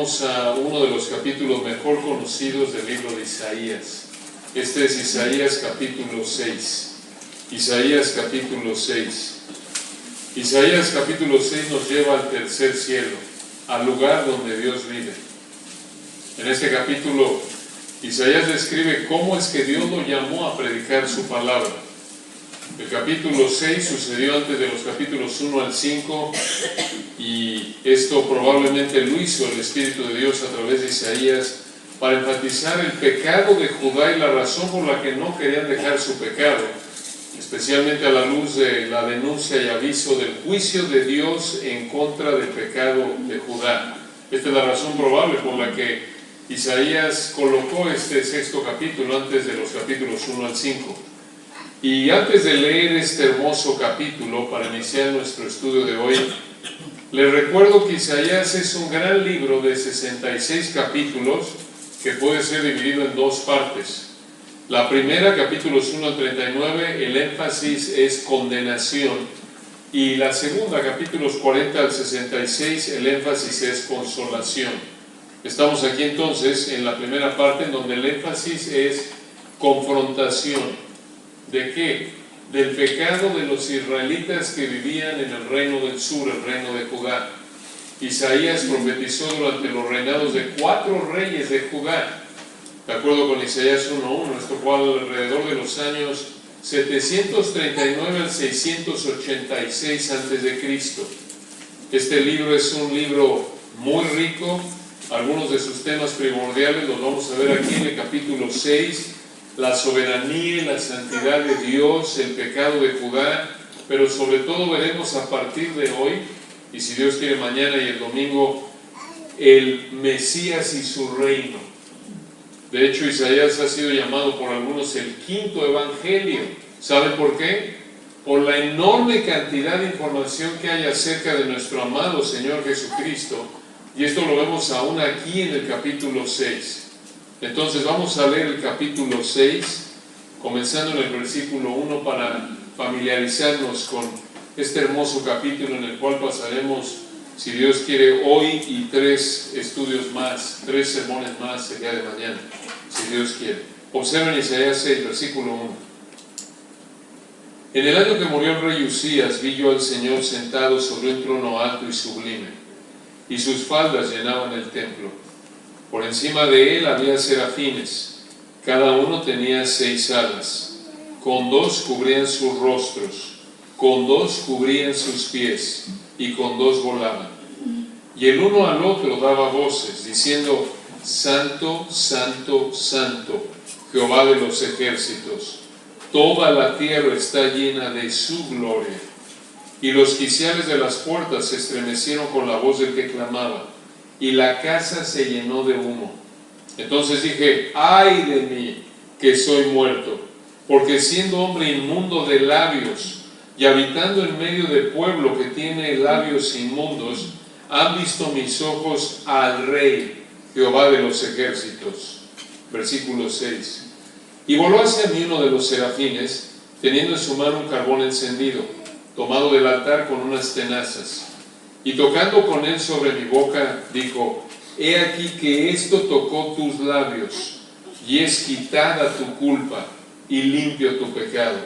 vamos a uno de los capítulos mejor conocidos del libro de Isaías. Este es Isaías capítulo 6. Isaías capítulo 6. Isaías capítulo 6 nos lleva al tercer cielo, al lugar donde Dios vive. En este capítulo, Isaías describe cómo es que Dios lo llamó a predicar su palabra. El capítulo 6 sucedió antes de los capítulos 1 al 5 y esto probablemente lo hizo el Espíritu de Dios a través de Isaías para enfatizar el pecado de Judá y la razón por la que no querían dejar su pecado, especialmente a la luz de la denuncia y aviso del juicio de Dios en contra del pecado de Judá. Esta es la razón probable por la que Isaías colocó este sexto capítulo antes de los capítulos 1 al 5. Y antes de leer este hermoso capítulo, para iniciar nuestro estudio de hoy, les recuerdo que Isaías es un gran libro de 66 capítulos que puede ser dividido en dos partes. La primera, capítulos 1 al 39, el énfasis es condenación. Y la segunda, capítulos 40 al 66, el énfasis es consolación. Estamos aquí entonces en la primera parte, en donde el énfasis es confrontación. ¿De qué? Del pecado de los israelitas que vivían en el reino del sur, el reino de Judá. Isaías profetizó durante los reinados de 4 reyes de Judá, de acuerdo con Isaías 1:1, esto fue alrededor de los años 739 al 686 a.C. Este libro es un libro muy rico. Algunos de sus temas primordiales los vamos a ver aquí en el capítulo 6, la soberanía y la santidad de Dios, el pecado de Judá, pero sobre todo veremos a partir de hoy, y si Dios quiere mañana y el domingo, el Mesías y su reino. De hecho, Isaías ha sido llamado por algunos el quinto evangelio. ¿Saben por qué? Por la enorme cantidad de información que hay acerca de nuestro amado Señor Jesucristo, y esto lo vemos aún aquí en el capítulo 6. Entonces vamos a leer el capítulo 6, comenzando en el versículo 1 para familiarizarnos con este hermoso capítulo en el cual pasaremos, si Dios quiere, hoy y 3 estudios más, 3 sermones más el día de mañana, si Dios quiere. Observen Isaías 6, versículo 1. En el año que murió el rey Usías, vi yo al Señor sentado sobre un trono alto y sublime, y sus faldas llenaban el templo. Por encima de él había serafines, cada uno tenía 6 alas, con 2 cubrían sus rostros, con 2 cubrían sus pies, y con 2 volaban. Y el uno al otro daba voces, diciendo: Santo, Santo, Santo, Jehová de los ejércitos, toda la tierra está llena de su gloria. Y los quiciales de las puertas se estremecieron con la voz del que clamaba, y la casa se llenó de humo. Entonces dije: ¡ay de mí, que soy muerto! Porque siendo hombre inmundo de labios, y habitando en medio de pueblo que tiene labios inmundos, han visto mis ojos al Rey, Jehová de los ejércitos. Versículo 6. Y voló hacia mí uno de los serafines, teniendo en su mano un carbón encendido, tomado del altar con unas tenazas. Y tocando con él sobre mi boca, dijo: He aquí que esto tocó tus labios, y es quitada tu culpa, y limpio tu pecado.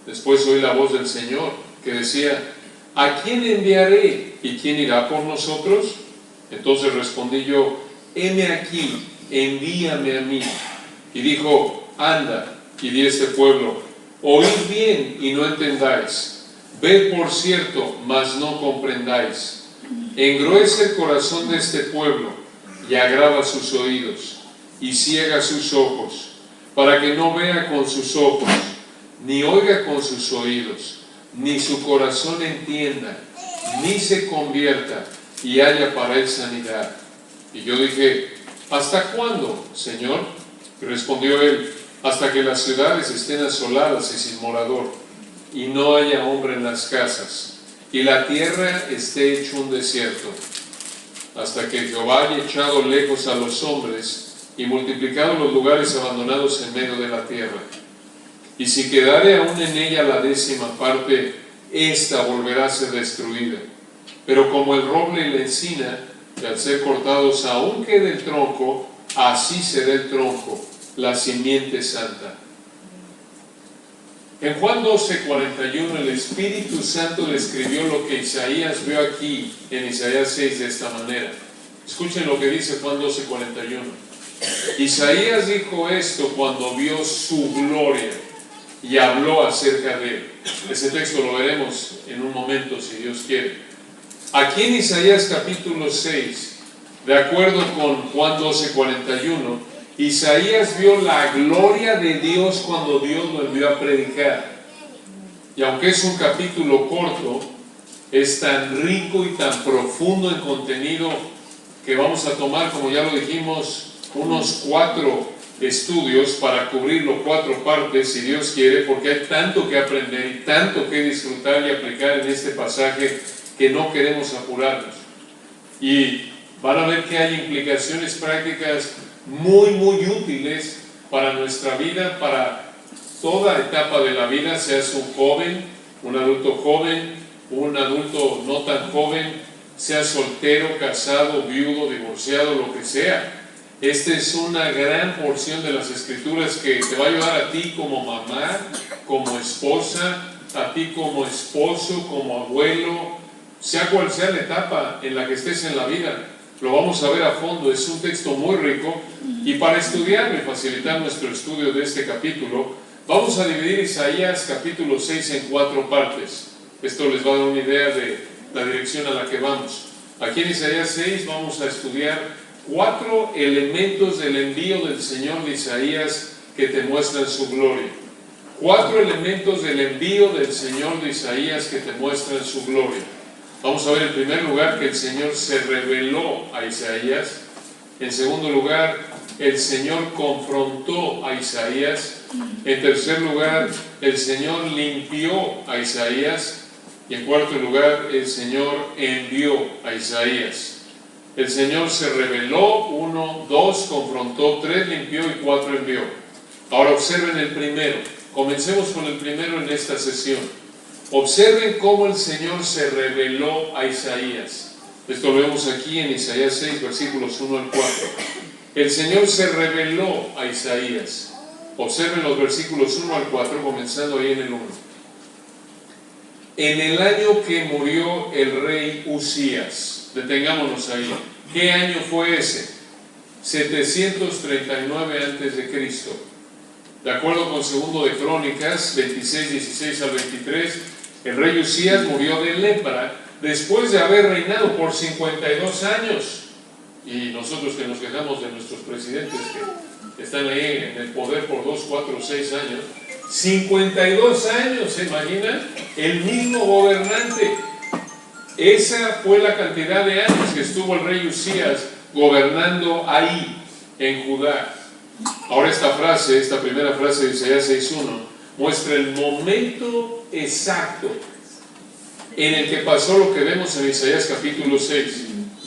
Después oí la voz del Señor, que decía: ¿A quién enviaré? ¿Y quién irá por nosotros? Entonces respondí yo: heme aquí, envíame a mí. Y dijo: anda, y di a este pueblo: oíd bien y no entendáis. Ved por cierto, mas no comprendáis. Engruece el corazón de este pueblo, y agrava sus oídos, y ciega sus ojos, para que no vea con sus ojos, ni oiga con sus oídos, ni su corazón entienda, ni se convierta, y haya para él sanidad. Y yo dije: ¿hasta cuándo, Señor? Y respondió él: hasta que las ciudades estén asoladas y sin morador, y no haya hombre en las casas, y la tierra esté hecho un desierto, hasta que Jehová haya echado lejos a los hombres, y multiplicado los lugares abandonados en medio de la tierra. Y si quedare aún en ella la 10ª parte, ésta volverá a ser destruida. Pero como el roble y la encina, que al ser cortados aún quede el tronco, así será el tronco, la simiente santa. En Juan 12:41 el Espíritu Santo describió lo que Isaías vio aquí en Isaías 6 de esta manera. Escuchen lo que dice Juan 12:41. Isaías dijo esto cuando vio su gloria y habló acerca de él. Ese texto lo veremos en un momento, si Dios quiere. Aquí en Isaías capítulo 6, de acuerdo con Juan 12:41, Isaías vio la gloria de Dios cuando Dios lo envió a predicar. Y aunque es un capítulo corto, es tan rico y tan profundo en contenido que vamos a tomar, como ya lo dijimos, unos 4 estudios para cubrirlo 4 partes, si Dios quiere, porque hay tanto que aprender y tanto que disfrutar y aplicar en este pasaje que no queremos apurarnos. Y van a ver que hay implicaciones prácticas muy útiles para nuestra vida, para toda etapa de la vida, seas un joven, un adulto joven, un adulto no tan joven, seas soltero, casado, viudo, divorciado, lo que sea. Esta es una gran porción de las Escrituras que te va a ayudar a ti como mamá, como esposa, a ti como esposo, como abuelo, sea cual sea la etapa en la que estés en la vida. Lo vamos a ver a fondo, es un texto muy rico, y para estudiarlo y facilitar nuestro estudio de este capítulo, vamos a dividir Isaías capítulo 6 en 4 partes. Esto les va a dar una idea de la dirección a la que vamos. Aquí en Isaías 6 vamos a estudiar 4 elementos del envío del Señor de Isaías que te muestran su gloria. 4 elementos del envío del Señor de Isaías que te muestran su gloria. Vamos a ver en primer lugar que el Señor se reveló a Isaías. En segundo lugar, el Señor confrontó a Isaías. En tercer lugar, el Señor limpió a Isaías. Y en cuarto lugar, el Señor envió a Isaías. El Señor se reveló, 1, 2, confrontó, 3, limpió y 4, envió. Ahora observen el primero. Comencemos con el primero en esta sesión. Observen cómo el Señor se reveló a Isaías. Esto lo vemos aquí en Isaías 6, versículos 1 al 4. El Señor se reveló a Isaías. Observen los versículos 1 al 4, comenzando ahí en el 1. En el año que murió el rey Usías, detengámonos ahí. ¿Qué año fue ese? 739 a.C. De acuerdo con 2 de Crónicas 26, 16 al 23, el rey Usías murió de lepra después de haber reinado por 52 años. Y nosotros que nos quejamos de nuestros presidentes que están ahí en el poder por 2, 4, 6 años, 52 años, ¿se imaginan? El mismo gobernante. Esa fue la cantidad de años que estuvo el rey Usías gobernando ahí, en Judá. Ahora esta primera frase de Isaías 6.1 muestra el momento exacto en el que pasó lo que vemos en Isaías capítulo 6.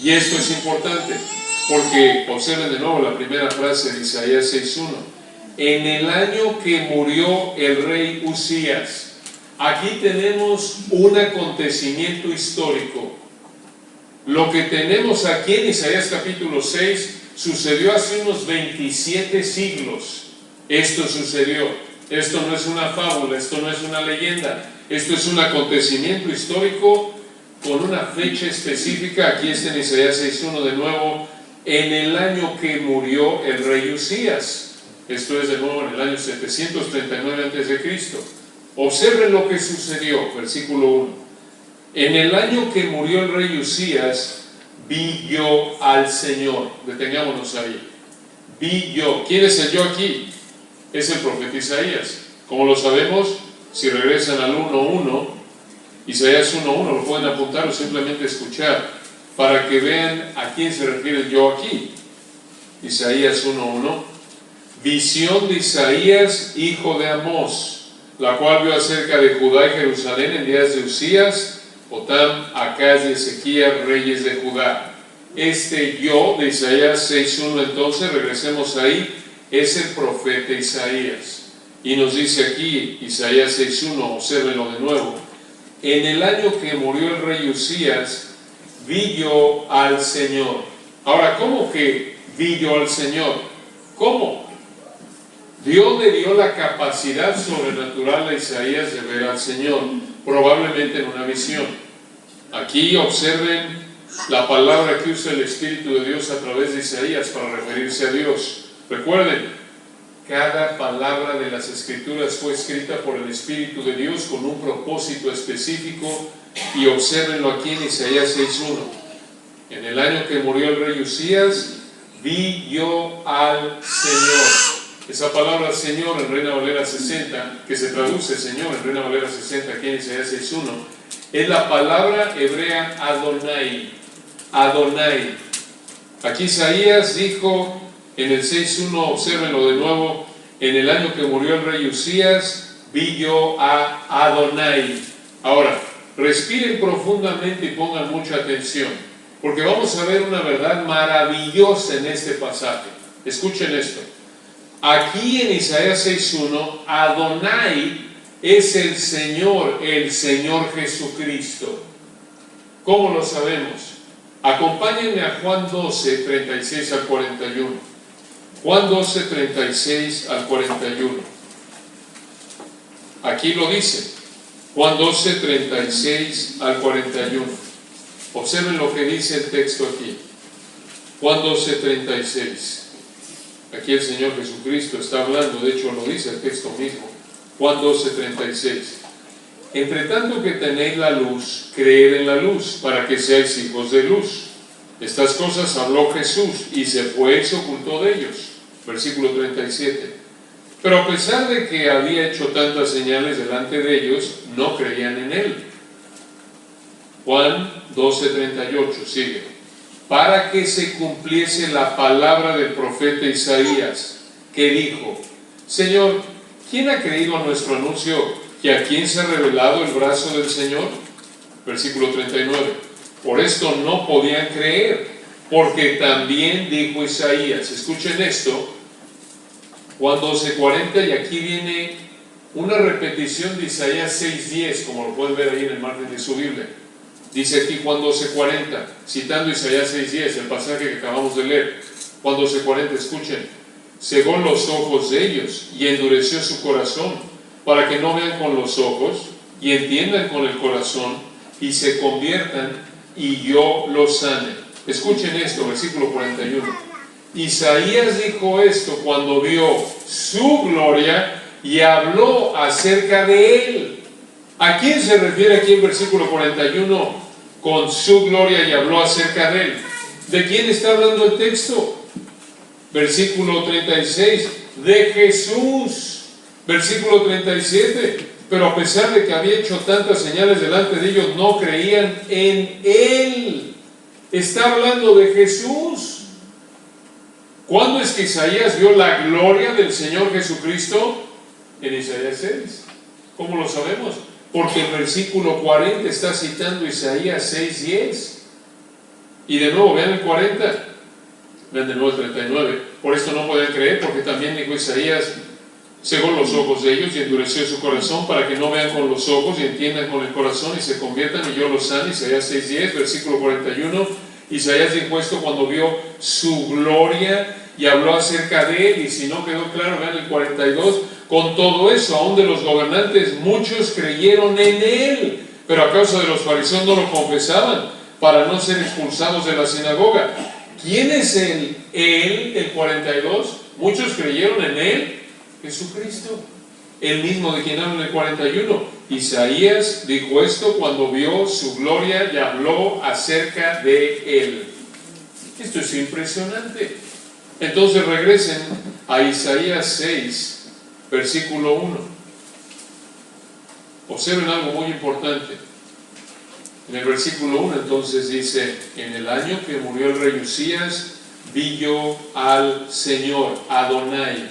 Y esto es importante, porque observen de nuevo la primera frase de Isaías 6.1. En el año que murió el rey Usías. Aquí tenemos un acontecimiento histórico. Lo que tenemos aquí en Isaías capítulo 6 sucedió hace unos 27 siglos. Esto sucedió. Esto no es una fábula, esto no es una leyenda. Esto es un acontecimiento histórico con una fecha específica. Aquí está en Isaías 6.1 de nuevo. En el año que murió el rey Usías. Esto es de nuevo en el año 739 a.C. Observen lo que sucedió, versículo 1. En el año que murió el rey Usías, vi yo al Señor. Detengámonos ahí. Vi yo. ¿Quién es el yo aquí? Es el profeta Isaías. Como lo sabemos, si regresan al 1.1, Isaías 1.1, lo pueden apuntar o simplemente escuchar, para que vean a quién se refiere el yo aquí. Isaías 1.1. Visión de Isaías, hijo de Amós, la cual vio acerca de Judá y Jerusalén en días de Usías, Jotam, Acaz y Ezequías, reyes de Judá. Este yo de Isaías 6.1, entonces, regresemos ahí, es el profeta Isaías. Y nos dice aquí, Isaías 6.1, obsérvenlo de nuevo. En el año que murió el rey Usías, vi yo al Señor. Ahora, ¿cómo que vi yo al Señor? ¿Cómo? Dios le dio la capacidad sobrenatural a Isaías de ver al Señor, probablemente en una visión. Aquí observen la palabra que usa el Espíritu de Dios a través de Isaías para referirse a Dios. Recuerden, cada palabra de las Escrituras fue escrita por el Espíritu de Dios con un propósito específico, y obsérvenlo aquí en Isaías 6:1. En el año que murió el rey Usías, vi yo al Señor. Esa palabra Señor en Reina Valera 60, que se traduce Señor en Reina Valera 60 aquí en Isaías 6:1, es la palabra hebrea Adonai. Adonai. Aquí Isaías dijo en el 6:1, obsérvenlo de nuevo, en el año que murió el rey Usías, vi yo a Adonai. Ahora, respiren profundamente y pongan mucha atención, porque vamos a ver una verdad maravillosa en este pasaje. Escuchen esto. Aquí en Isaías 6:1, Adonai es el Señor Jesucristo. ¿Cómo lo sabemos? Acompáñenme a Juan 12, 36 al 41. Juan 12, 36 al 41. Aquí lo dice. Juan 12, 36 al 41. Observen lo que dice el texto aquí. Juan 12, 36. Aquí el Señor Jesucristo está hablando, de hecho lo dice el texto mismo. Juan 12, 36. Entre tanto que tenéis la luz, creed en la luz, para que seáis hijos de luz. Estas cosas habló Jesús, y se fue y se ocultó de ellos. Versículo 37. Pero a pesar de que había hecho tantas señales delante de ellos, no creían en él. Juan 12, 38, sigue. Para que se cumpliese la palabra del profeta Isaías, que dijo: Señor, ¿quién ha creído a nuestro anuncio, que a quién se ha revelado el brazo del Señor? Versículo 39. Por esto no podían creer, porque también dijo Isaías. Escuchen esto. Juan 12:40, y aquí viene una repetición de Isaías 6:10, como lo pueden ver ahí en el margen de su Biblia. Dice aquí Juan 12:40, citando Isaías 6:10, el pasaje que acabamos de leer. Juan 12:40, escuchen. Cegó los ojos de ellos y endureció su corazón, para que no vean con los ojos y entiendan con el corazón y se conviertan y yo los sane. Escuchen esto, versículo 41. Isaías dijo esto cuando vio su gloria y habló acerca de él. ¿A quién se refiere aquí en versículo 41 con su gloria y habló acerca de él? ¿De quién está hablando el texto? Versículo 36, de Jesús. Versículo 37, pero a pesar de que había hecho tantas señales delante de ellos, no creían en él. Está hablando de Jesús. ¿Cuándo es que Isaías vio la gloria del Señor Jesucristo? En Isaías 6. ¿Cómo lo sabemos? Porque el versículo 40 está citando Isaías 6:10. Y de nuevo, vean el 40. Vean de nuevo el 39. Por esto no pueden creer, porque también dijo Isaías: cegó los ojos de ellos y endureció su corazón, para que no vean con los ojos y entiendan con el corazón y se conviertan y yo los sane. Isaías 6:10, versículo 41. Isaías dijo esto cuando vio su gloria y habló acerca de él. Y si no quedó claro, vean el 42. Con todo eso, aún de los gobernantes, muchos creyeron en él, pero a causa de los fariseos no lo confesaban, para no ser expulsados de la sinagoga. ¿Quién es él? Él, el 42. Muchos creyeron en él. Jesucristo, el mismo de quien habla en el 41. Isaías dijo esto cuando vio su gloria y habló acerca de él. Esto es impresionante. Entonces regresen a Isaías 6, versículo 1. Observen algo muy importante. En el versículo 1 entonces dice: en el año que murió el rey Usías, vi yo al Señor, Adonai.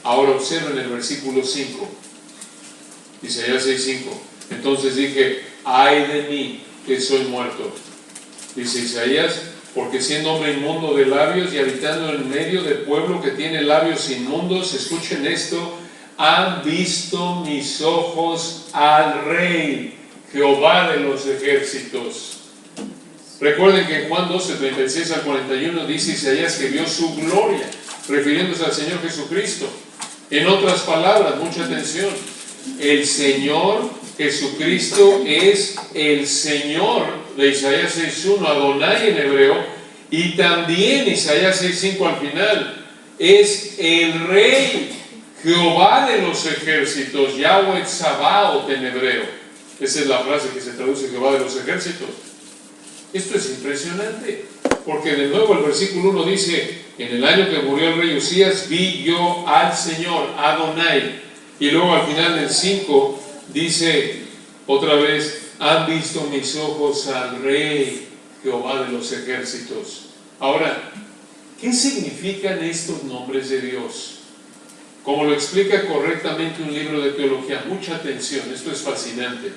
Ahora observen el versículo 5, Isaías 6:5. Entonces dije: ay de mí, que soy muerto. Dice Isaías: porque siendo hombre inmundo de labios y habitando en medio de pueblo que tiene labios inmundos, escuchen esto, han visto mis ojos al Rey, Jehová de los ejércitos. Recuerden que en Juan 12, 36 al 41 dice Isaías que vio su gloria, refiriéndose al Señor Jesucristo. En otras palabras, mucha atención, el Señor Jesucristo es el Señor de Isaías 6.1, Adonai en hebreo, y también Isaías 6.5 al final, es el Rey, Jehová de los ejércitos, Yahweh Tsabaoth en hebreo. Esa es la frase que se traduce Jehová de los ejércitos. Esto es impresionante, porque de nuevo el versículo 1 dice, en el año que murió el rey Usías, vi yo al Señor, Adonai. Y luego al final del 5 dice otra vez, han visto mis ojos al Rey, Jehová de los ejércitos. Ahora, ¿qué significan estos nombres de Dios? Como lo explica correctamente un libro de teología, mucha atención, esto es fascinante.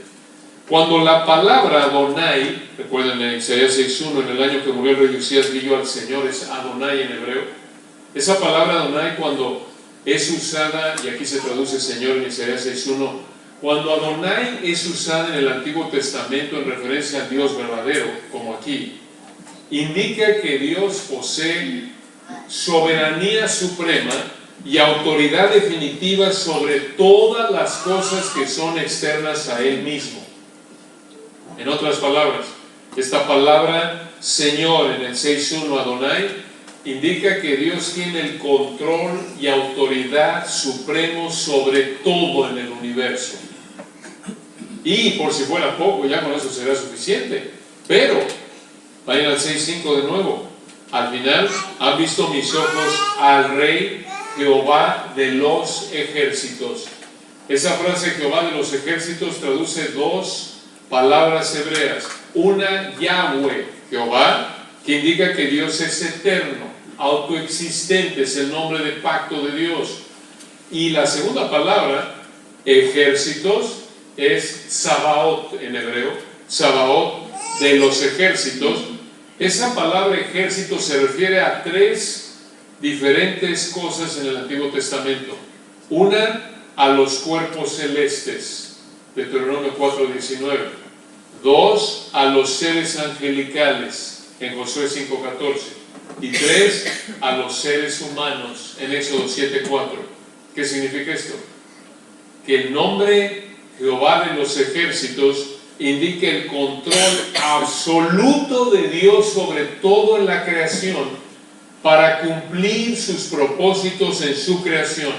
Cuando la palabra Adonai, recuerden en Isaías 6.1, en el año que murió el rey Usías, vi yo al Señor, es Adonai en hebreo. Esa palabra Adonai cuando es usada, y aquí se traduce Señor en Isaías 6.1, cuando Adonai es usada en el Antiguo Testamento en referencia a Dios verdadero, como aquí, indica que Dios posee soberanía suprema y autoridad definitiva sobre todas las cosas que son externas a Él mismo. En otras palabras, esta palabra Señor en el 6.1 Adonai indica que Dios tiene el control y autoridad supremo sobre todo en el universo. Y por si fuera poco, ya con eso será suficiente. Pero, vayan al 6.5 de nuevo. Al final, han visto mis ojos al Rey Jehová de los ejércitos. Esa frase Jehová de los ejércitos traduce dos palabras hebreas. Una, Yahweh, Jehová, que indica que Dios es eterno, autoexistente, es el nombre de pacto de Dios. Y la segunda palabra, ejércitos, es Tsabaoth en hebreo, Tsabaoth de los ejércitos. Esa palabra ejército se refiere a tres diferentes cosas en el Antiguo Testamento. Una, a los cuerpos celestes, Deuteronomio 4:19. Dos, a los seres angelicales, en Josué 5:14. Y tres, a los seres humanos, en Éxodo 7:4. ¿Qué significa esto? Que el nombre Jehová de los ejércitos indica el control absoluto de Dios sobre todo en la creación para cumplir sus propósitos en su creación.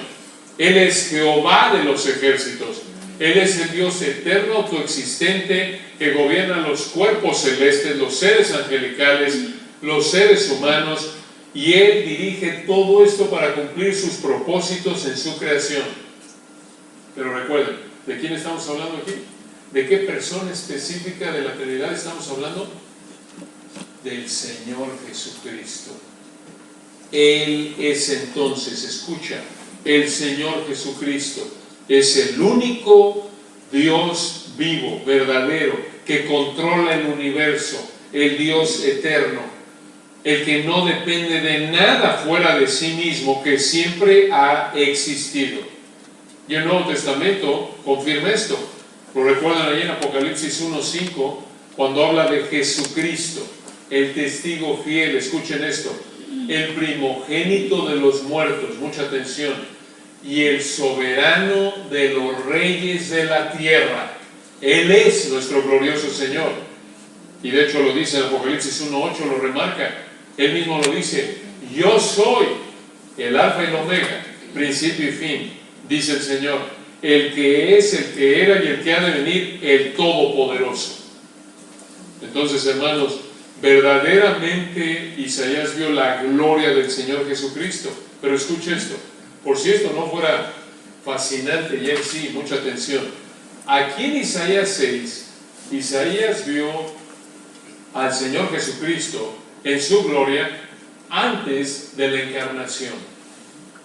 Él es Jehová de los ejércitos. Él es el Dios eterno, autoexistente, que gobierna los cuerpos celestes, los seres angelicales, los seres humanos, y Él dirige todo esto para cumplir sus propósitos en su creación. Pero recuerden, ¿de quién estamos hablando aquí? ¿De qué persona específica de la Trinidad estamos hablando? Del Señor Jesucristo. Él es entonces, escucha, el Señor Jesucristo es el único Dios vivo, verdadero, que controla el universo, el Dios eterno, el que no depende de nada fuera de sí mismo, que siempre ha existido. Y el Nuevo Testamento confirma esto. Lo recuerdan ahí en Apocalipsis 1:5, cuando habla de Jesucristo, el testigo fiel. Escuchen esto: el primogénito de los muertos, mucha atención, y el soberano de los reyes de la tierra. Él es nuestro glorioso Señor. Y de hecho lo dice en Apocalipsis 1:8, lo remarca. Él mismo lo dice: yo soy el alfa y el omega, principio y fin, dice el Señor, el que es, el que era y el que ha de venir, el Todopoderoso. Entonces, hermanos, verdaderamente Isaías vio la gloria del Señor Jesucristo. Pero escuche esto, por si esto no fuera fascinante, y en sí, mucha atención. Aquí en Isaías 6, Isaías vio al Señor Jesucristo en su gloria antes de la encarnación,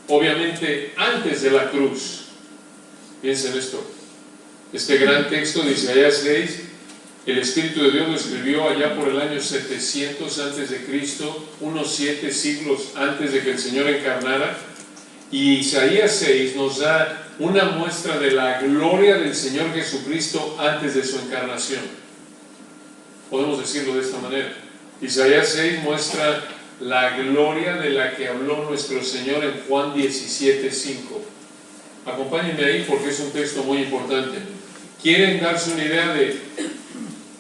obviamente antes de la cruz. Piensen esto, este gran texto de Isaías 6, el Espíritu de Dios lo escribió allá por el año 700 antes de Cristo, unos 7 siglos antes de que el Señor encarnara. Y Isaías 6 nos da una muestra de la gloria del Señor Jesucristo antes de su encarnación. Podemos decirlo de esta manera: Isaías 6 muestra la gloria de la que habló nuestro Señor en Juan 17:5. Acompáñenme ahí porque es un texto muy importante. ¿Quieren darse una idea de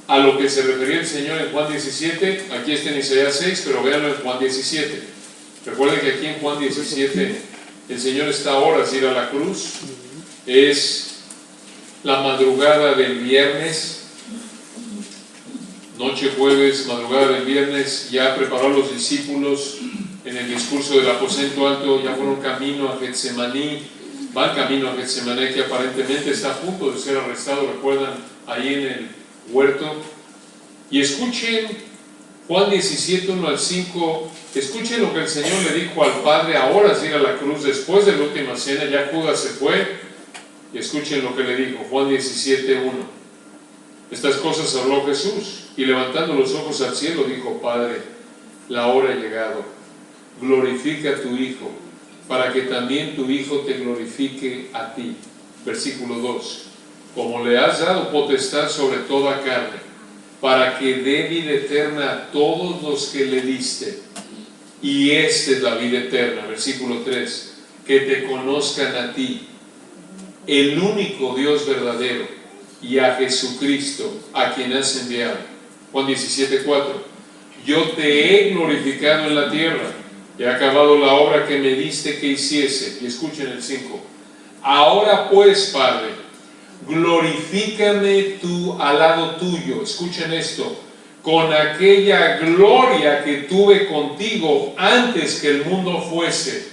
a lo que se refería el Señor en Juan 17? Aquí está en Isaías 6, pero véanlo en Juan 17. Recuerden que aquí en Juan 17 el Señor está a horas de ir a la cruz. Es la madrugada del viernes, noche jueves, madrugada del viernes. Ya preparó a los discípulos en el discurso del aposento alto, ya fueron camino a Getsemaní, van camino a Getsemaní, que aparentemente está a punto de ser arrestado, recuerdan, ahí en el huerto. Y escuchen Juan 17, 1 al 5, escuchen lo que el Señor le dijo al Padre a horas de ir a la cruz, después de la última cena. Ya Judas se fue, y escuchen lo que le dijo, Juan 17, 1. Estas cosas habló Jesús, y levantando los ojos al cielo dijo: Padre, la hora ha llegado, glorifica a tu Hijo, para que también tu Hijo te glorifique a ti. Versículo 2. Como le has dado potestad sobre toda carne, para que dé vida eterna a todos los que le diste. Y esta es la vida eterna. Versículo 3. Que te conozcan a ti, el único Dios verdadero, y a Jesucristo, a quien has enviado. Juan 17:4. Yo te he glorificado en la tierra, he acabado la obra que me diste que hiciese. Y escuchen el 5. Ahora pues, Padre, glorifícame tú al lado tuyo. Escuchen esto: con aquella gloria que tuve contigo antes que el mundo fuese.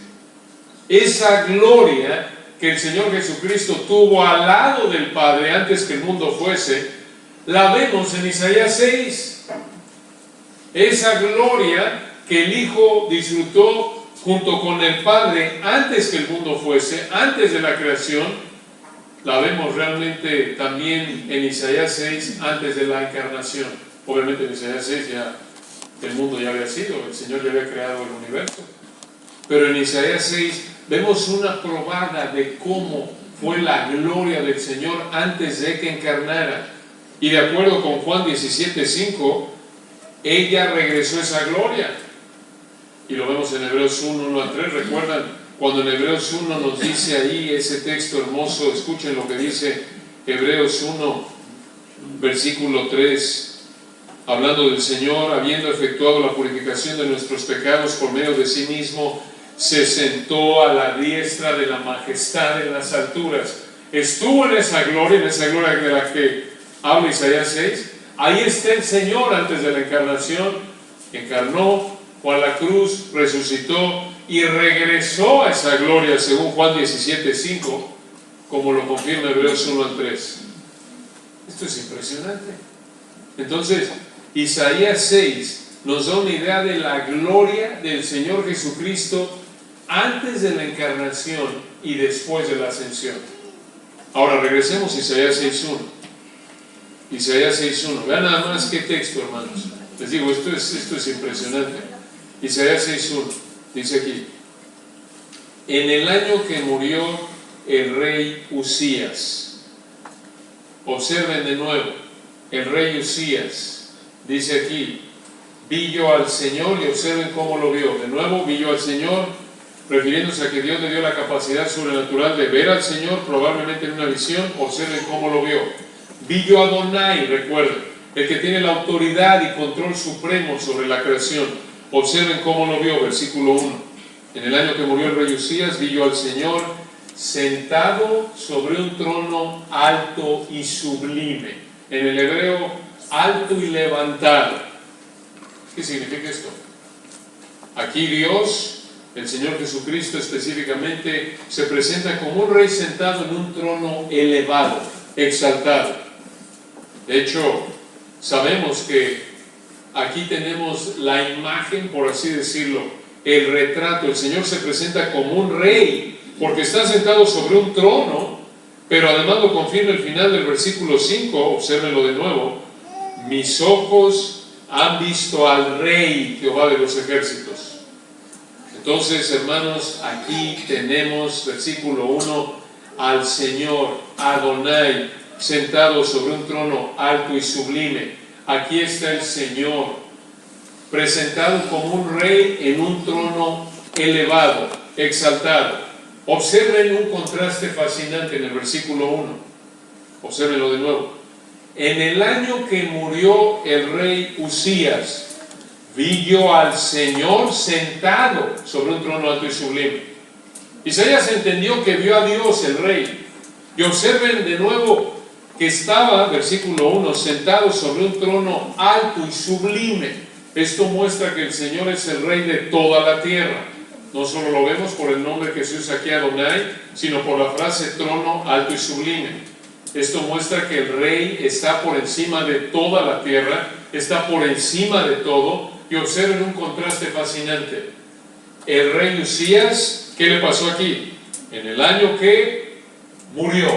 Esa gloria que el Señor Jesucristo tuvo al lado del Padre antes que el mundo fuese, la vemos en Isaías 6. Esa gloria que el Hijo disfrutó junto con el Padre antes que el mundo fuese, antes de la creación, la vemos realmente también en Isaías 6, antes de la encarnación. Obviamente en Isaías 6 ya el mundo ya había sido, el Señor ya había creado el universo. Pero en Isaías 6 vemos una probada de cómo fue la gloria del Señor antes de que encarnara. Y de acuerdo con Juan 17:5, ella regresó esa gloria. Y lo vemos en Hebreos 1, 1 a 3. ¿Recuerdan cuando en Hebreos 1 nos dice ahí ese texto hermoso? Escuchen lo que dice Hebreos 1, versículo 3. Hablando del Señor, habiendo efectuado la purificación de nuestros pecados por medio de sí mismo, se sentó a la diestra de la majestad en las alturas. Estuvo en esa gloria de la que habla Isaías 6. Ahí está el Señor antes de la encarnación. Encarnó, fue a la cruz, resucitó y regresó a esa gloria según Juan 17:5, como lo confirma Hebreos 1 al 3. Esto es impresionante. Entonces, Isaías 6 nos da una idea de la gloria del Señor Jesucristo antes de la encarnación y después de la ascensión. Ahora regresemos a Isaías 6:1. Isaías 6:1. Vean nada más qué texto, hermanos. Les digo, esto es impresionante. Isaías 6:1 dice aquí: en el año que murió el rey Usías. Observen de nuevo, el rey Usías, dice aquí: vi yo al Señor, y observen cómo lo vio. De nuevo, vi yo al Señor, refiriéndose a que Dios le dio la capacidad sobrenatural de ver al Señor, probablemente en una visión. Observen cómo lo vio. Vi yo a Adonai, recuerden, el que tiene la autoridad y control supremo sobre la creación. Observen cómo lo vio, versículo 1. En el año que murió el rey Usías, vi yo al Señor sentado sobre un trono alto y sublime. En el hebreo, alto y levantado. ¿Qué significa esto? Aquí Dios, el Señor Jesucristo específicamente, se presenta como un rey sentado en un trono elevado, exaltado. De hecho, sabemos que aquí tenemos la imagen, por así decirlo, el retrato. El Señor se presenta como un rey, porque está sentado sobre un trono, pero además lo confirma el final del versículo 5, obsérvenlo de nuevo: mis ojos han visto al Rey, Jehová de los ejércitos. Entonces, hermanos, aquí tenemos, versículo 1, al Señor, Adonai, sentado sobre un trono alto y sublime. Aquí está el Señor, presentado como un rey en un trono elevado, exaltado. Observen un contraste fascinante en el versículo 1. Obsérvenlo de nuevo. En el año que murió el rey Usías, vi yo al Señor sentado sobre un trono alto y sublime. Isaías entendió que vio a Dios, el rey. Y observen de nuevo que estaba, versículo 1, sentado sobre un trono alto y sublime. Esto muestra que el Señor es el rey de toda la tierra. No solo lo vemos por el nombre que se usa aquí, Adonai, sino por la frase trono alto y sublime. Esto muestra que el rey está por encima de toda la tierra, está por encima de todo. Y observen un contraste fascinante. El rey Usías, ¿qué le pasó aquí? En el año que murió,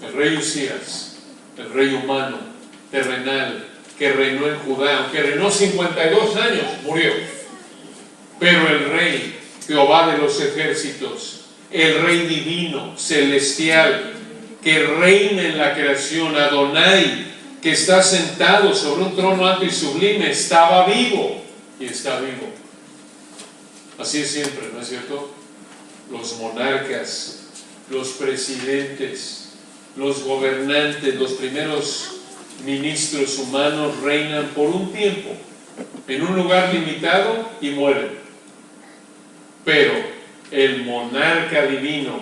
el rey Usías, el rey humano, terrenal, que reinó en Judá, aunque reinó 52 años, murió. Pero el rey, Jehová de los ejércitos, el rey divino, celestial, que reina en la creación, Adonai, que está sentado sobre un trono alto y sublime, estaba vivo y está vivo. Así es siempre, ¿no es cierto? Los monarcas, los presidentes, los gobernantes, los primeros ministros humanos reinan por un tiempo, en un lugar limitado y mueren. Pero el monarca divino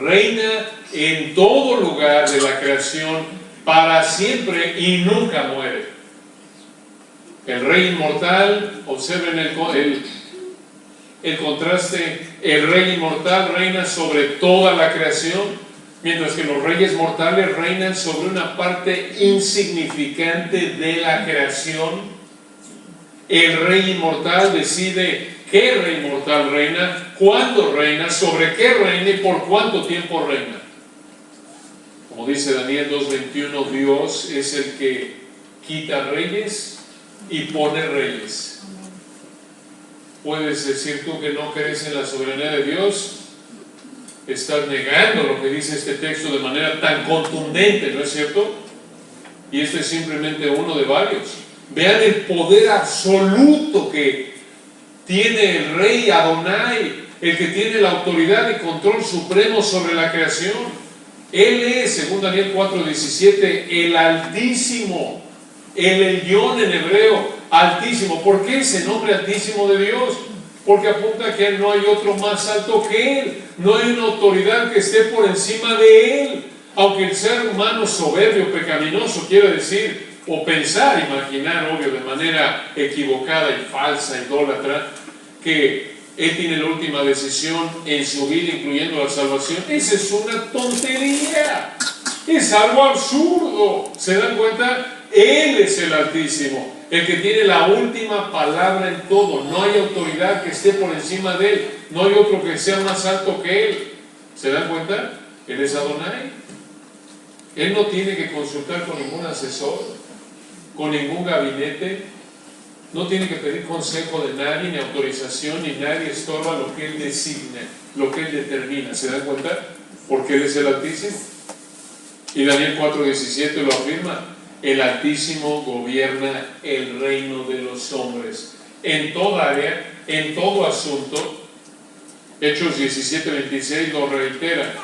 reina en todo lugar de la creación para siempre y nunca muere. El rey inmortal, observen el contraste, el rey inmortal reina sobre toda la creación, mientras que los reyes mortales reinan sobre una parte insignificante de la creación. El rey inmortal decide qué rey mortal reina, cuándo reina, sobre qué reina y por cuánto tiempo reina. Como dice Daniel 2:21, Dios es el que quita reyes y pone reyes. ¿Puedes decir tú que no crees en la soberanía de Dios? Estás negando lo que dice este texto de manera tan contundente, ¿no es cierto? Y este es simplemente uno de varios. Vean el poder absoluto que tiene el rey Adonai, el que tiene la autoridad y control supremo sobre la creación. Él es, según Daniel 4:17, el Altísimo, el Elión en hebreo, Altísimo. ¿Por qué ese nombre Altísimo de Dios? Porque apunta que no hay otro más alto que Él, no hay una autoridad que esté por encima de Él. Aunque el ser humano soberbio, pecaminoso, quiere decir, o pensar, imaginar, obvio, de manera equivocada y falsa, idólatra, que Él tiene la última decisión en su vida, incluyendo la salvación. Esa es una tontería, es algo absurdo. ¿Se dan cuenta? Él es el Altísimo, el que tiene la última palabra en todo. No hay autoridad que esté por encima de Él, no hay otro que sea más alto que Él. ¿Se dan cuenta? Él es Adonai. Él no tiene que consultar con ningún asesor, con ningún gabinete, no tiene que pedir consejo de nadie, ni autorización, ni nadie estorba lo que Él designe, lo que Él determina. ¿Se dan cuenta? Porque Él es el Altísimo. Y Daniel 4:17 lo afirma: el Altísimo gobierna el reino de los hombres, en toda área, en todo asunto. Hechos 17:26 lo reitera.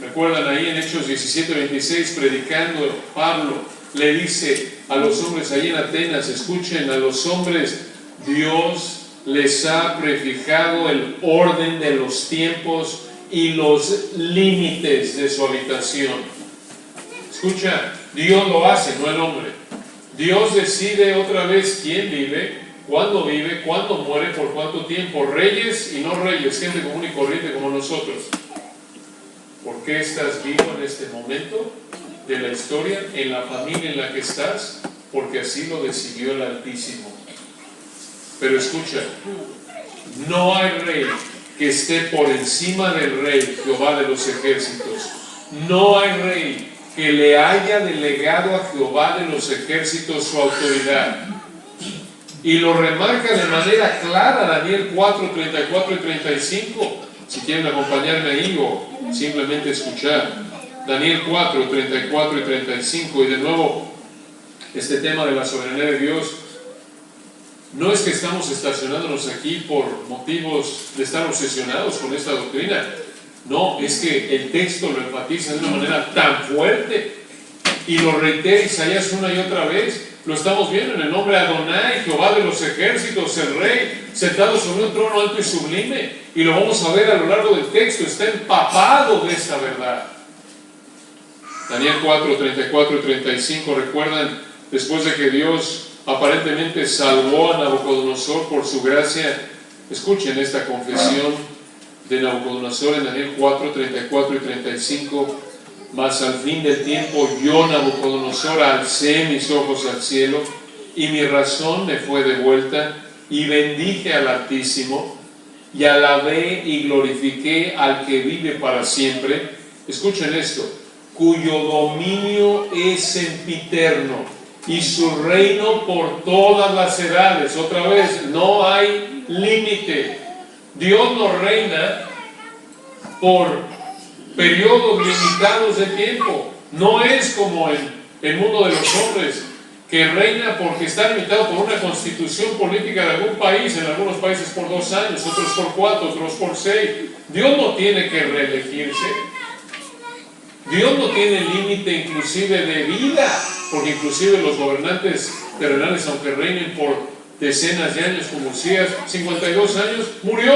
¿Recuerdan ahí en Hechos 17:26, predicando, Pablo le dice a los hombres ahí en Atenas: escuchen, a los hombres Dios les ha prefijado el orden de los tiempos y los límites de su habitación. Escucha, Dios lo hace, no el hombre. Dios decide otra vez quién vive, cuándo muere, por cuánto tiempo. Reyes y no reyes, gente común y corriente como nosotros. ¿Por qué estás vivo en este momento de la historia, en la familia en la que estás? Porque así lo decidió el Altísimo. Pero escucha, no hay rey que esté por encima del rey, Jehová de los ejércitos. No hay rey que le haya delegado a Jehová de los ejércitos su autoridad. Y lo remarca de manera clara Daniel 4:34 y 35. Si quieren acompañarme ahí o simplemente escuchar. Daniel 4:34 y 35. Y de nuevo, este tema de la soberanía de Dios No es que estamos estacionándonos aquí por motivos de estar obsesionados con esta doctrina. No, es que el texto lo enfatiza de una manera tan fuerte y lo reitera Isaías una y otra vez. Lo estamos viendo en el nombre de Adonai, Jehová de los ejércitos, el Rey, sentado sobre un trono alto y sublime. Y lo vamos a ver a lo largo del texto. Está empapado de esta verdad. Daniel 4, 34 y 35, recuerdan, después de que Dios aparentemente salvó a Nabucodonosor por su gracia. Escuchen esta confesión de Nabucodonosor en Daniel 4, 34 y 35. Mas al fin del tiempo yo, Nabucodonosor, alcé mis ojos al cielo y mi razón me fue devuelta y bendije al Altísimo y alabé y glorifiqué al que vive para siempre. Escuchen esto: cuyo dominio es sempiterno y su reino por todas las edades. Otra vez, no hay límite. Dios no reina por periodos limitados de tiempo. No es como el mundo de los hombres, que reina porque está limitado por una constitución política de algún país, en algunos países por 2 años, otros por 4, otros por 6. Dios no tiene que reelegirse. Dios no tiene límite inclusive de vida, porque inclusive los gobernantes terrenales, aunque reinen por decenas de años, como Usías, 52 años, murió.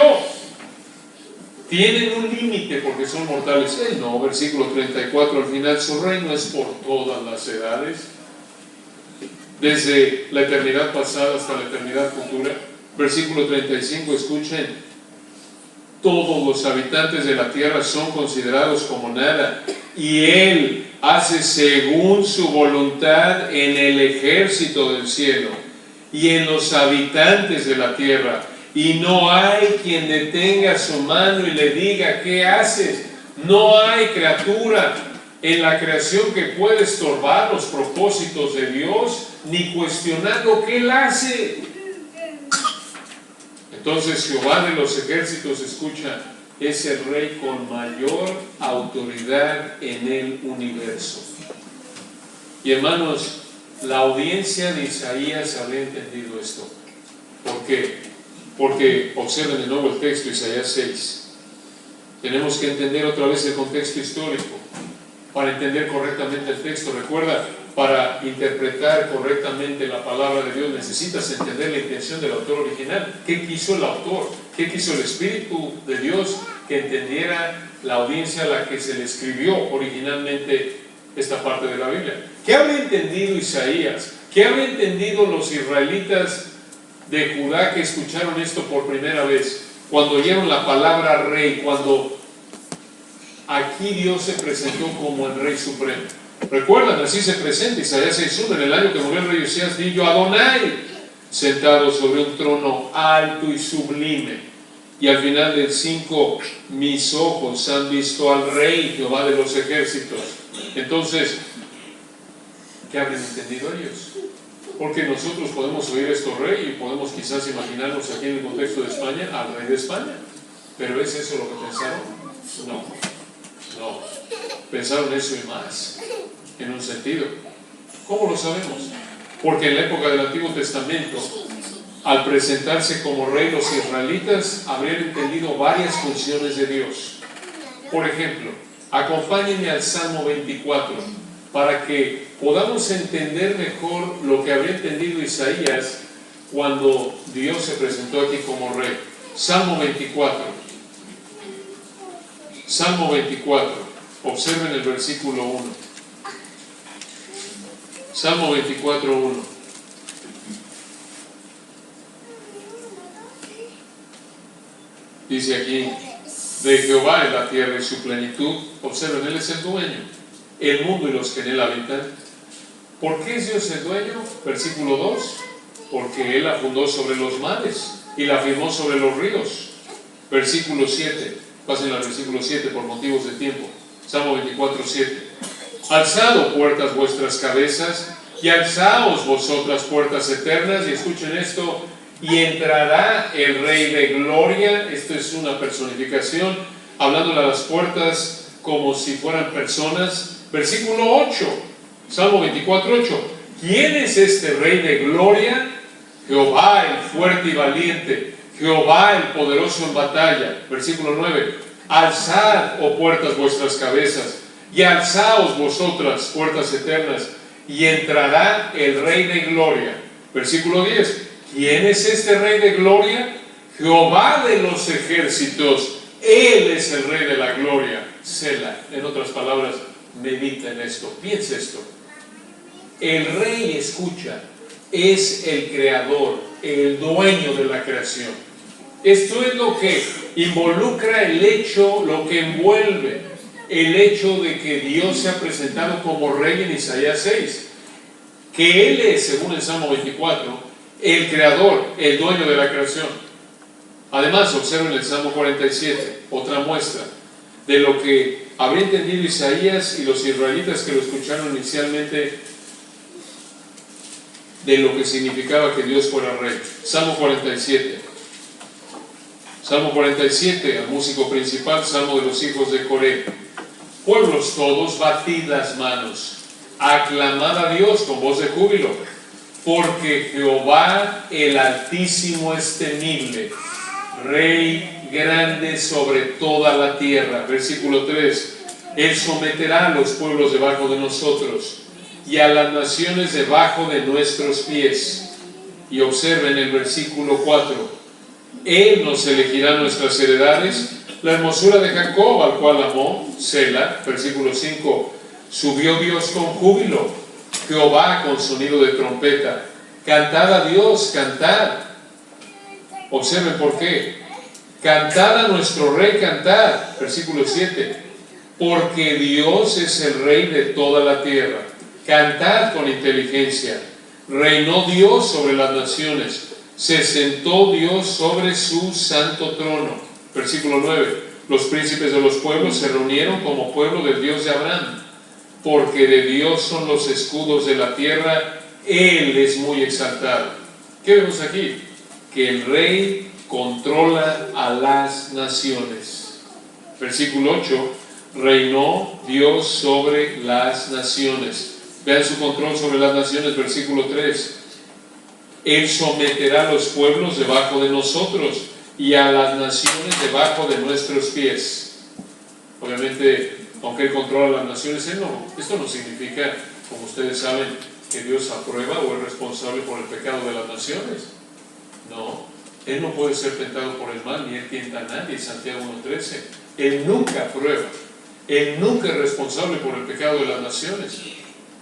Tienen un límite porque son mortales. Él no, versículo 34 al final: su reino es por todas las edades, desde la eternidad pasada hasta la eternidad futura. Versículo 35, escuchen: todos los habitantes de la tierra son considerados como nada, y Él hace según su voluntad en el ejército del cielo y en los habitantes de la tierra, y no hay quien detenga su mano y le diga: ¿qué haces? No hay criatura en la creación que pueda estorbar los propósitos de Dios, ni cuestionar lo que Él hace. Entonces Jehová de los ejércitos, escucha, es el Rey con mayor autoridad en el universo. Y hermanos, la audiencia de Isaías habría entendido esto. ¿Por qué? Porque observen de nuevo el texto, Isaías 6. Tenemos que entender otra vez el contexto histórico para entender correctamente el texto. Recuerda, para interpretar correctamente la palabra de Dios necesitas entender la intención del autor original. ¿Qué quiso el autor? ¿Qué quiso el Espíritu de Dios? Que entendiera la audiencia a la que se le escribió originalmente esta parte de la Biblia. ¿Qué habría entendido Isaías? ¿Qué habría entendido los israelitas de Judá que escucharon esto por primera vez? Cuando oyeron la palabra rey, cuando aquí Dios se presentó como el Rey Supremo. Recuerdan, así se presenta Isaías 6:1: en el año que murió el rey Usías, vi yo a Adonai sentado sobre un trono alto y sublime. Y al final del 5: mis ojos han visto al Rey, Jehová de los ejércitos. Entonces, ¿qué habrían entendido ellos? Porque nosotros podemos oír esto rey y podemos quizás imaginarnos aquí en el contexto de España al rey de España. ¿Pero es eso lo que pensaron? No. Pensaron eso y más, en un sentido. ¿Cómo lo sabemos? Porque en la época del Antiguo Testamento, al presentarse como rey, los israelitas habrían entendido varias funciones de Dios. Por ejemplo, acompáñenme al Salmo 24 para que podamos entender mejor lo que habría entendido Isaías cuando Dios se presentó aquí como rey. Salmo 24. Salmo 24. Observen el versículo 1. Salmo 24, 1. Dice aquí: de Jehová es la tierra y su plenitud. Observen, Él es el dueño, el mundo y los que en él habitan. ¿Por qué es Dios el dueño? Versículo 2: porque Él la fundó sobre los mares y la firmó sobre los ríos. Versículo 7. Pasen al versículo 7 por motivos de tiempo. Salmo 24, 7. Alzad, puertas, vuestras cabezas, y alzaos vosotras, puertas eternas. Y escuchen esto: y entrará el Rey de gloria. Esto es una personificación, hablándole a las puertas como si fueran personas. Versículo 8, Salmo 24, 8. ¿Quién es este Rey de gloria? Jehová el fuerte y valiente, Jehová el poderoso en batalla. Versículo 9, alzad, oh puertas, vuestras cabezas, y alzaos vosotras, puertas eternas, y entrará el Rey de gloria. Versículo 10, ¿quién es este Rey de gloria? Jehová de los ejércitos, Él es el Rey de la gloria. Selah. En otras palabras, medita en esto, piensa esto. El Rey, escucha, es el creador, el dueño de la creación. Esto es lo que involucra el hecho, lo que envuelve el hecho de que Dios se ha presentado como Rey en Isaías 6. Que Él es, según el Salmo 24, el creador, el dueño de la creación. Además, observen el Salmo 47, otra muestra de lo que habría entendido Isaías y los israelitas que lo escucharon inicialmente, de lo que significaba que Dios fuera Rey. Salmo 47. Salmo 47, al músico principal, Salmo de los hijos de Coré. Pueblos todos, batid las manos, aclamad a Dios con voz de júbilo, porque Jehová el Altísimo es temible, Rey grande sobre toda la tierra. Versículo 3, Él someterá a los pueblos debajo de nosotros y a las naciones debajo de nuestros pies. Y observen el versículo 4, Él nos elegirá nuestras heredades, la hermosura de Jacob, al cual amó. Selah. Versículo 5, subió Dios con júbilo, Jehová con sonido de trompeta. Cantad a Dios, cantad. Observen por qué. Cantad a nuestro Rey, cantad. Versículo 7, porque Dios es el Rey de toda la tierra. Cantad con inteligencia. Reinó Dios sobre las naciones, se sentó Dios sobre su santo trono. Versículo 9, los príncipes de los pueblos se reunieron como pueblo del Dios de Abraham, porque de Dios son los escudos de la tierra, Él es muy exaltado. ¿Qué vemos aquí? Que el Rey controla a las naciones. Versículo 8, reinó Dios sobre las naciones. Vean su control sobre las naciones. Versículo 3, Él someterá a los pueblos debajo de nosotros y a las naciones debajo de nuestros pies. Obviamente, aunque Él controla las naciones, esto no significa, como ustedes saben, que Dios aprueba o es responsable por el pecado de las naciones. No, Él no puede ser tentado por el mal, ni Él tienta a nadie. Santiago 1:13. Él nunca aprueba, Él nunca es responsable por el pecado de las naciones,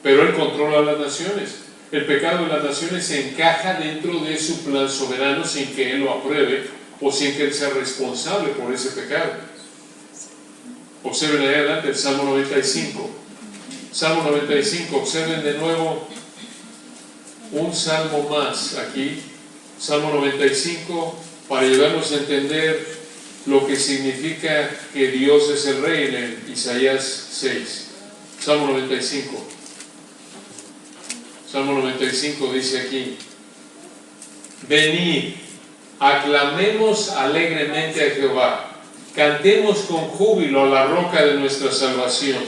pero Él controla las naciones. El pecado de las naciones se encaja dentro de su plan soberano sin que Él lo apruebe o sin que Él sea responsable por ese pecado. Observen ahí adelante el Salmo 95. Salmo 95, observen de nuevo un salmo más aquí. Salmo 95, para ayudarnos a entender lo que significa que Dios es el Rey en el Isaías 6. Salmo 95. Salmo 95 dice aquí: venid, aclamemos alegremente a Jehová, cantemos con júbilo a la roca de nuestra salvación,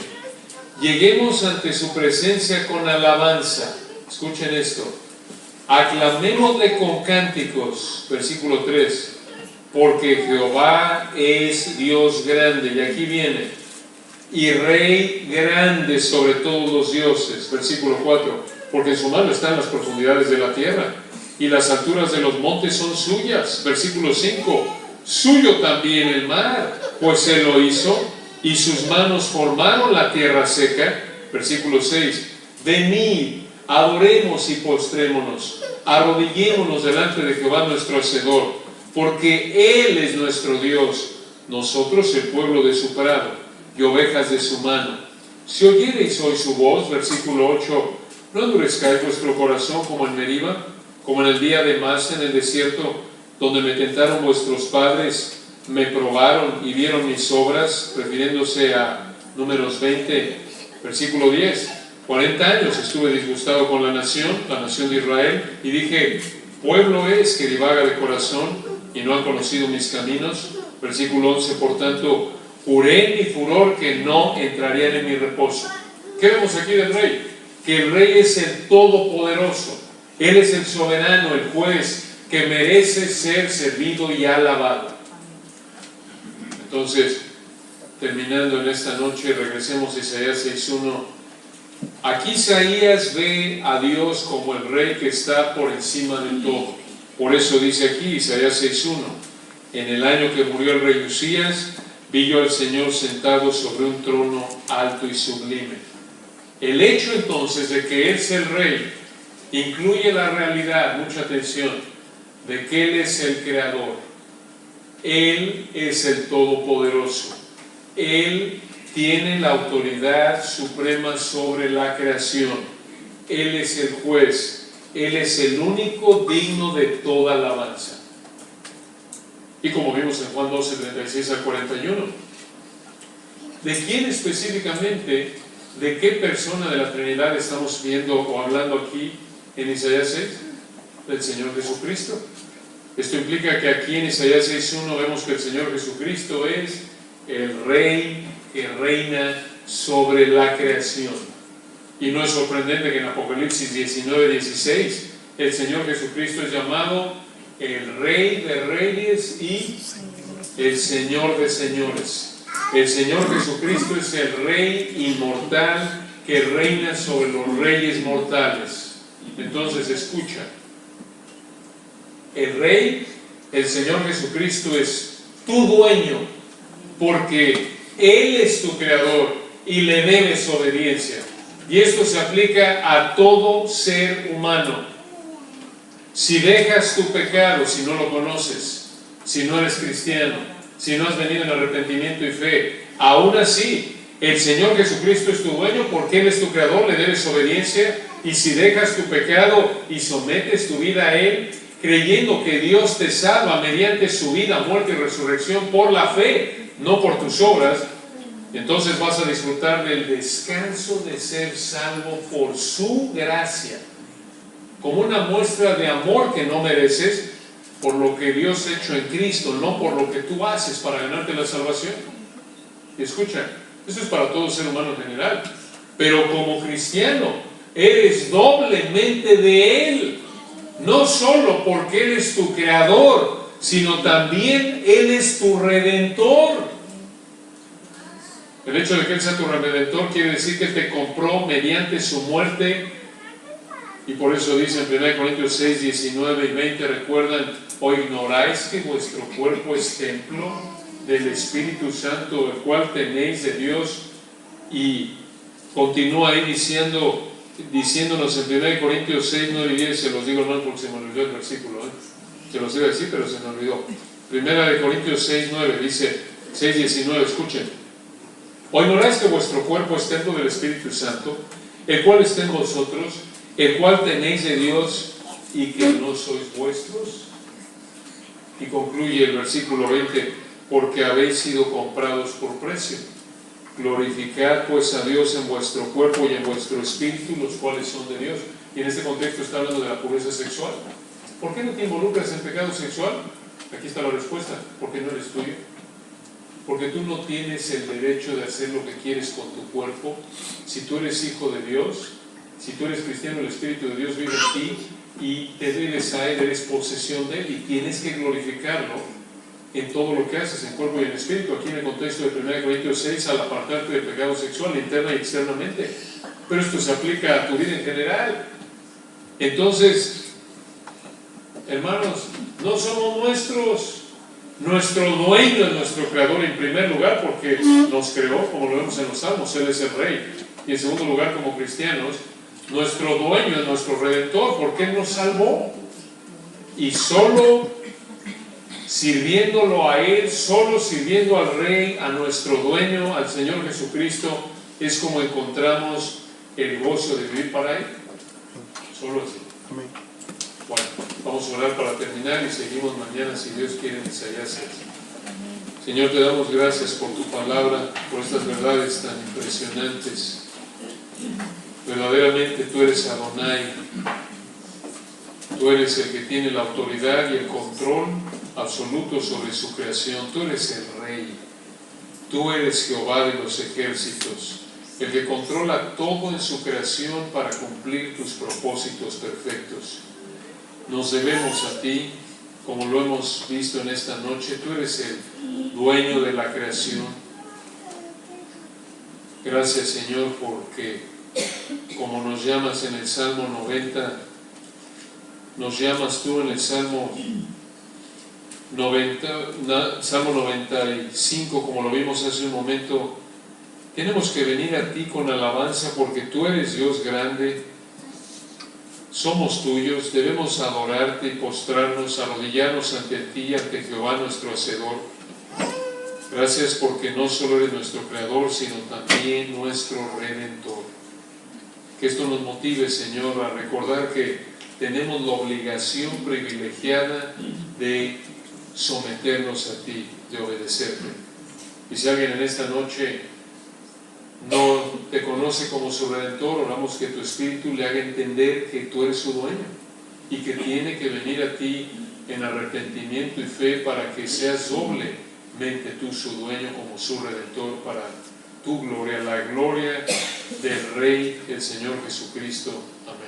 lleguemos ante su presencia con alabanza. Escuchen esto: aclamémosle con cánticos. Versículo 3, porque Jehová es Dios grande, y aquí viene, y Rey grande sobre todos los dioses. Versículo 4, porque en su mano están las profundidades de la tierra, y las alturas de los montes son suyas. Versículo 5, suyo también el mar, pues Él lo hizo, y sus manos formaron la tierra seca. Versículo 6, venid, adoremos y postrémonos, arrodillémonos delante de Jehová nuestro Hacedor, porque Él es nuestro Dios, nosotros el pueblo de su prado, y ovejas de su mano. Si oyereis hoy su voz, versículo 8, no endurezcáis vuestro corazón como en Meriba, como en el día de Masa en el desierto, donde me tentaron vuestros padres, me probaron y vieron mis obras, refiriéndose a Números 20, versículo 10. 40 años estuve disgustado con la nación de Israel, y dije: pueblo es que divaga de corazón y no han conocido mis caminos. Versículo 11, por tanto, juré en mi furor que no entrarían en mi reposo. ¿Qué vemos aquí del Rey? Que el Rey es el Todopoderoso, Él es el soberano, el juez, que merece ser servido y alabado. Entonces, terminando en esta noche, regresemos a Isaías 6:1. Aquí Isaías ve a Dios como el rey que está por encima de todo. Por eso dice aquí Isaías 6:1: en el año que murió el rey Usías, vi yo al Señor sentado sobre un trono alto y sublime. El hecho entonces de que Él es el rey incluye la realidad, mucha atención, de que Él es el creador. Él es el todopoderoso. Él tiene la autoridad suprema sobre la creación. Él es el juez. Él es el único digno de toda alabanza. Y como vimos en Juan 12, 36 al 41, ¿de quién específicamente, de qué persona de la Trinidad estamos viendo o hablando aquí en Isaías 6? Del Señor Jesucristo. Esto implica que aquí en Isaías 6:1 vemos que el Señor Jesucristo es el Rey que reina sobre la creación. Y no es sorprendente que en Apocalipsis 19:16 el Señor Jesucristo es llamado el Rey de Reyes y el Señor de Señores. El Señor Jesucristo es el Rey inmortal que reina sobre los reyes mortales. Entonces escucha, el Rey, el Señor Jesucristo es tu dueño, porque Él es tu creador y le debes obediencia. Y esto se aplica a todo ser humano. Si dejas tu pecado, si no lo conoces, si no eres cristiano, si no has venido en arrepentimiento y fe, aún así, el Señor Jesucristo es tu dueño porque Él es tu creador, le debes obediencia. Y si dejas tu pecado y sometes tu vida a Él, creyendo que Dios te salva mediante su vida, muerte y resurrección por la fe, no por tus obras, entonces vas a disfrutar del descanso de ser salvo por su gracia, como una muestra de amor que no mereces, por lo que Dios ha hecho en Cristo, no por lo que tú haces para ganarte la salvación. Y escucha, eso es para todo ser humano en general, pero como cristiano eres doblemente de Él, no solo porque Él es tu creador, sino también Él es tu redentor. El hecho de que Él sea tu redentor quiere decir que te compró mediante su muerte. Y por eso dice en 1 Corintios 6, 19 y 20, recuerdan, ¿o ignoráis que vuestro cuerpo es templo del Espíritu Santo, el cual tenéis de Dios? Y continúa ahí diciéndonos en 1 Corintios 6, 9 y 10, se los digo hermano porque se me olvidó el versículo, se los iba a decir pero se me olvidó. 1 Corintios 6, 9 dice, 6, 19, escuchen: ¿o ignoráis que vuestro cuerpo es templo del Espíritu Santo, el cual está en vosotros, el cual tenéis de Dios y que no sois vuestros? Y concluye el versículo 20, porque habéis sido comprados por precio. Glorificad pues a Dios en vuestro cuerpo y en vuestro espíritu, los cuales son de Dios. Y en este contexto está hablando de la pureza sexual. ¿Por qué no te involucras en pecado sexual? Aquí está la respuesta: porque no eres tuyo. Porque tú no tienes el derecho de hacer lo que quieres con tu cuerpo. Si tú eres hijo de Dios, si tú eres cristiano, el Espíritu de Dios vive en ti y te debes a Él, eres posesión de Él y tienes que glorificarlo en todo lo que haces, en cuerpo y en espíritu. Aquí en el contexto de 1 Corintios 6, al apartarte del pecado sexual interna y externamente. Pero esto se aplica a tu vida en general. Entonces, hermanos, no somos nuestros. Nuestro dueño es nuestro creador en primer lugar porque nos creó, como lo vemos en los Salmos, Él es el Rey. Y en segundo lugar, como cristianos, nuestro dueño es nuestro redentor porque Él nos salvó. Y solo sirviéndolo a Él, solo sirviendo al Rey, a nuestro dueño, al Señor Jesucristo, es como encontramos el gozo de vivir para Él. Solo así. Amén. Bueno, vamos a orar para terminar y seguimos mañana, si Dios quiere, en Isaías 6. Señor, te damos gracias por tu palabra, por estas verdades tan impresionantes. Verdaderamente tú eres Adonai. Tú eres el que tiene la autoridad y el control absoluto sobre su creación. Tú eres el Rey. Tú eres Jehová de los ejércitos. el que controla todo en su creación para cumplir tus propósitos perfectos. Nos debemos a ti, como lo hemos visto en esta noche. Tú eres el dueño de la creación. Gracias, Señor, porque como nos llamas en el Salmo 90, nos llamas tú en el Salmo 95, como lo vimos hace un momento. Tenemos que venir a ti con alabanza porque tú eres Dios grande, somos tuyos, debemos adorarte y postrarnos, arrodillarnos ante ti, ante Jehová nuestro Hacedor. Gracias porque no solo eres nuestro Creador, sino también nuestro Redentor. Que esto nos motive, Señor, a recordar que tenemos la obligación privilegiada de someternos a ti, de obedecerte. Y si alguien en esta noche no te conoce como su Redentor, oramos que tu Espíritu le haga entender que tú eres su dueño y que tiene que venir a ti en arrepentimiento y fe para que seas doblemente tú su dueño como su Redentor, para tu gloria, la gloria del Rey, el Señor Jesucristo. Amén.